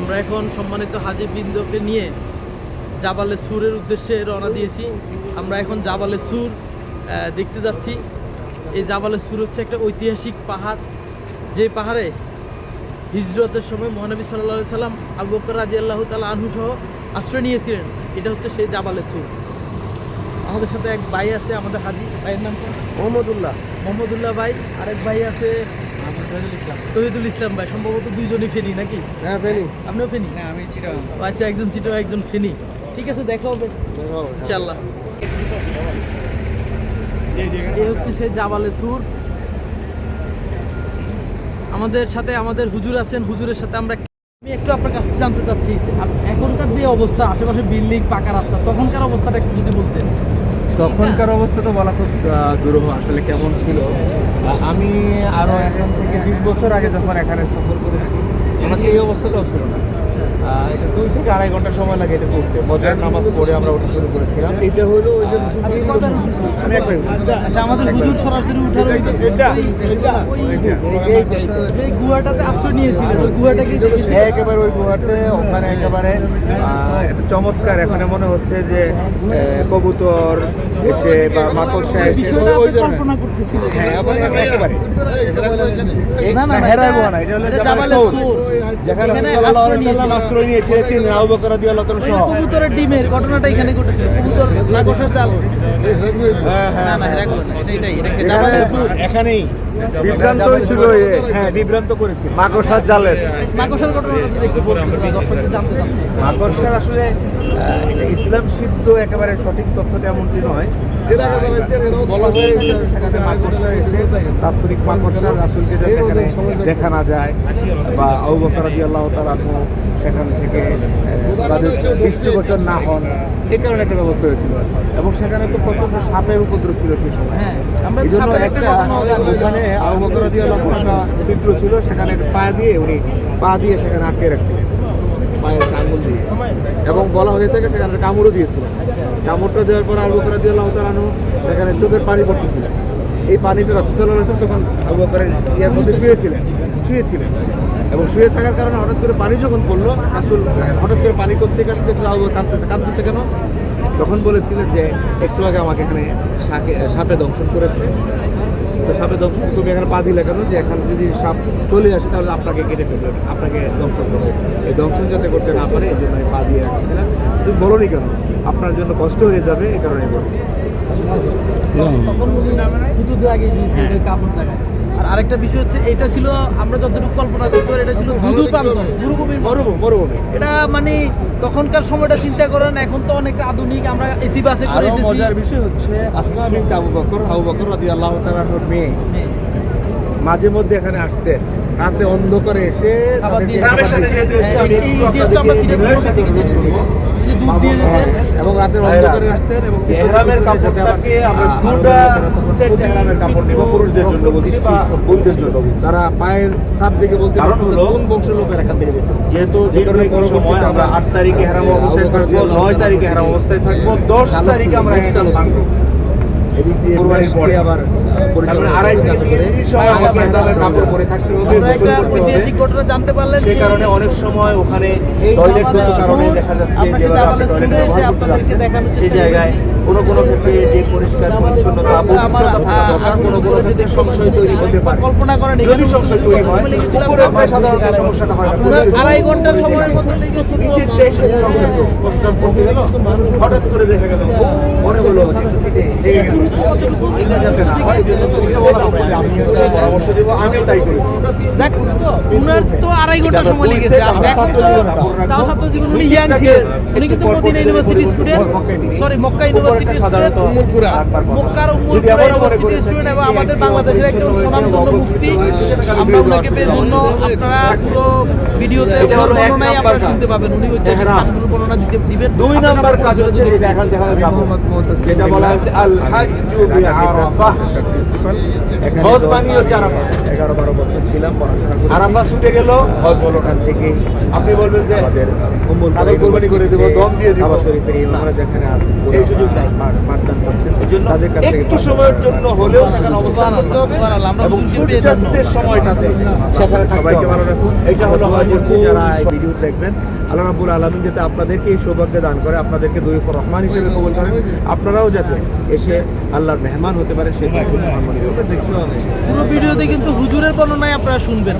আমরা এখন সম্মানিত হাজীবৃন্দকে নিয়ে জাবালে সুরের উদ্দেশ্যে রওনা দিয়েছি। আমরা এখন জাবালে সুর দেখতে যাচ্ছি। এই জাবালে সুর হচ্ছে একটা ঐতিহাসিক পাহাড়, যে পাহাড়ে হিজরতের সময় মহানবী সাল্লাল্লাহু আলাইহি সাল্লাম আবু বকর রাদিয়াল্লাহু তাআলা আনহু সহ আশ্রয় নিয়েছিলেন। এটা হচ্ছে সেই জাবালে সুর। আমাদের সাথে এক ভাই আছে, আমাদের হাজী ভাইয়ের নাম মোহাম্মদুল্লাহ ভাই। আরেক ভাই আছে তহিদুল ইসলাম ভাই। সম্ভবত দুইজনই ফেনি নাকি? হ্যাঁ ফেনি। আপনিও ফেনি? না আমি চিটাগাং। আচ্ছা, একজন চিটাগাং একজন ফেনি। ঠিক আছে, দেখা হবে ইনশাআল্লাহ। এই হচ্ছে সেই জাবালে সুর। আমাদের সাথে আমাদের হুজুর আছেন, হুজুরের সাথে আমি একটু আপনার কাছে জানতে চাচ্ছি, এখনকার যে অবস্থা, আশেপাশে বিল্ডিং, পাকা রাস্তা, তখনকার অবস্থাটা একটু যদি বলতেন। তখনকার অবস্থা তো বলা খুব দুরূহ আসলে কেমন ছিল। আমি আরো এখান থেকে 20 বছর আগে যখন এখানে সফর করেছি, আমাকে এই অবস্থাটাও ছিল না। এটা 2 থেকে 2.5 ঘন্টা সময় লাগে এটা করতে। ফজরের নামাজ পড়ে আমরা ওটা শুরু করেছিলাম। এটা হলো ওই যে আমি একবার আচ্ছা, আমাদের হুজুর সরাসরি উঠার ওই যে গুহাটাতে আশ্রয় নিয়েছিলেন, ওই গুহাটাকে দেখেছি একেবারে ওই গুহাতে। ওখানে একেবারে এত চমৎকার, এখানে মনে হচ্ছে যে কবুতর এসে বা মাকড়সা এসে কল্পনা করতেছিলেন। হ্যাঁ একেবারে না না, হেরাই গুহা না, এটা হলো জাবালে সুর, যেখানে সাল্লাল্লাহু আলাইহি সাল্লাম আশ্রয় নিয়েছিলেন তিনি আবু বকর রাদিয়াল্লাহু তাআলা সহ। কবুতরের ডিমের ঘটনাটা এখানে ঘটেছিল। কবুতর মাকড়সার জাল। না না, এটাই জাবালে সুর। এখানেই বিভ্রান্ত ছিল। হ্যাঁ, বিভ্রান্ত করেছিল মাকড়সার জালের। মাকড়সার ঘটনাটা যদি একটু বলতেন, দর্শকদের জানতে চাচ্ছি। মাকড়সার আসলে এটা ইসলাম সিদ্ধ একেবারে সঠিক তথ্যটা এমনটি নয়। বলা হয়ে সেখানে মাকড়সা এসে তাৎক্ষণিক মাকড়সা রাসূলকে যাতে এখানে দেখা না যায় বা আবু বকর রাদিয়াল্লাহু তাআলা আনহু সেখান থেকে তাদের দৃষ্টিগোচর না হন, এই কারণে একটা ব্যবস্থা হয়েছিল। এবং সেখানে তো প্রচন্ড সাপের উপদ্রব ছিল সেই সময়। এই জন্য একটা ওখানে আবু বকর রাদিয়াল্লাহু তাআলা ছিদ্র ছিল, সেখানে উনি পা দিয়ে সেখানে আটকে রাখছিলেন, পায়ের আঙুল দিয়ে। এবং বলা হয়ে থাকে সেখানে কামড়ও দিয়েছিলেন। কামড়টা দেওয়ার পর আবু বকর রাদিয়াল্লাহু তাআলা আনহু সেখানে চোখের পানি পড়তেছিল। এই পানিটা রাসূল সাল্লাল্লাহু আলাইহি ওয়াসাল্লাম তখন আবু বকরের ইয়ার মধ্যে শুয়েছিলেন এবং শুয়ে থাকার কারণে হঠাৎ করে পানি যখন পড়লো, রাসূল হঠাৎ করে পানি করতে আবু বকর কাঁদতেছে কেন? তখন বলেছিলেন যে একটু আগে আমাকে এখানে সাপে দংশন করেছে। তো সাপে দংশন, তুমি এখানে পা দিলে কেন? যে এখানে যদি সাপ চলে আসে তাহলে আপনাকে কেটে ফেলবে, আপনাকে দংশন করবে। এই দংশন যাতে করতে না পারে এই জন্য আমি পা দিয়ে রাখছিলাম। তুমি বলোনি কেন? আপনার জন্য কষ্ট হয়ে যাবে, এই কারণে বলি। আর আরেকটা বিষয় হচ্ছে, এটা ছিল আমরা যতটুকু কল্পনা করতে পারি, এটা ছিল মরুভূমি। এটা মানে তখনকার সময়টা চিন্তা করেন, এখন তো অনেক আধুনিক, আমরা এসি বাসে করে এসেছি। মজার বিষয় হচ্ছে আসমা বিনত আবু বকর রাদিয়াল্লাহু তাআলা আনহুর মেয়ে মাঝে মধ্যে এখানে আসতেন, রাতে অন্ধকারে এসে এবং রাতের অন্ধকারে আসতেন এবং ইহরামের কাপড়টাকে আমরা দুটো সেট ইহরামের কাপড় নিব পুরুষদের জন্য, বলছি বোনদের জন্য। তারা পায়ের ছাপ দেখে বলতে কারণ হলো কোন বংশের লোকের এখান থেকে যেত। যেহেতু যে কারণে কোনো সময় আমরা 8 তারিখে ইহরাম অবস্থায় থাকবো, 9 তারিখে ইহরাম অবস্থায় থাকবো, 10 তারিখে আমরা ইহরাম ভাঙবো। এদিক দিয়ে পরে আবার আড়াই থেকে 3 দিন সময় আমাকে ইহরামের কাপড় পরে থাকতে হবে, গোসল করতে হবে। জানতে পারলেন সেই কারণে অনেক সময় ওখানে টয়লেটগত কারণে দেখা যাচ্ছে যে আপনি টয়লেট ব্যবহার করতে যাচ্ছেন, সেই জায়গায় কোনো ক্ষেত্রে যে পরিষ্কার পরিচ্ছন্নতা থাকা দরকার, কোনো ক্ষেত্রে সংশয় তৈরি হতে পারে। কল্পনা করেন যদি সংশয় তৈরি হয়, আমরা সাধারণত সমস্যাটা হয় না। 2.5 ঘন্টার সময়ের মধ্যে নিচের দেশে সংশয় প্রস্রাব করতে গেল, হঠাৎ করে দেখা গেল মনে হলো লেগে গেল। এটা যাতে না হয় এই জন্য আমি পরামর্শ দেবো, আমিও তাই করেছি। দেখ, উনার তো 2.5 ঘন্টা সময় লেগেছে। এখন তো তাও ছাত্র জীবন, উনি ইয়াং ছিলেন। উনি কিন্তু Medina university student, sorry Mecca university student, মক্কার উম্মুরপুরা ইউনিভার্সিটি স্টুডেন্ট এবং আমাদের বাংলাদেশের একজন স্বনামধন্য মুফতি। আমরা ওনাকে পেয়ে ধন্য। আপনারা পুরো ভিডিওতে ওনার বর্ণনাই আপনারা শুনতে পাবেন, উনি ঐতিহাসিক স্থানগুলোর বর্ণনা দিবেন। 2 নাম্বার কাজ হচ্ছে যেটা এখন দেখানো যাবে, যেটা বলা হচ্ছে আল হাজ্জু বিল আরাফা। হজ মানে হচ্ছে আরাফা। 11-12 বছর ছিলাম, পড়াশোনা করেছি। আরাফা ছুটে গেল, হজ হলো। ওখান থেকে আপনি বলবেন যে আমাদের উম্মুল ছাগল কোরবানি করে দেব, দম দিয়ে দিব। কাবা শরীফের ইমামরা যেখানে আছেন এই সুযোগ নাই। পাঠদান করছেন এজন্য তাদের কাছ থেকে একটু সময়ের জন্য হলেও সেখানে অবস্থান করতে হবে সুবহানাল্লাহ, আমরা এবং হুজুরকে পেয়ে সূর্যাস্তের সময়টাতে সেখানে থাকতে সবাইকে হবে। ভালো রাখুন। এটা হলো দোয়া করছি হাজিরপুর। যারা এই ভিডিও দেখবেন, আল্লাহ রাব্বুল আলামিন যাতে আপনাদেরকে এই সৌভাগ্য দান করে, আপনাদেরকে দয়ুফুর রহমান হিসেবে কবুল করেন, আপনারাও যাতে এসে আল্লাহর মেহমান হতে পারে সেই তৌফিক মহান মনে করবেন। পুরো ভিডিওতে কিন্তু হুজুরের বর্ণনায় আপনারা শুনবেন।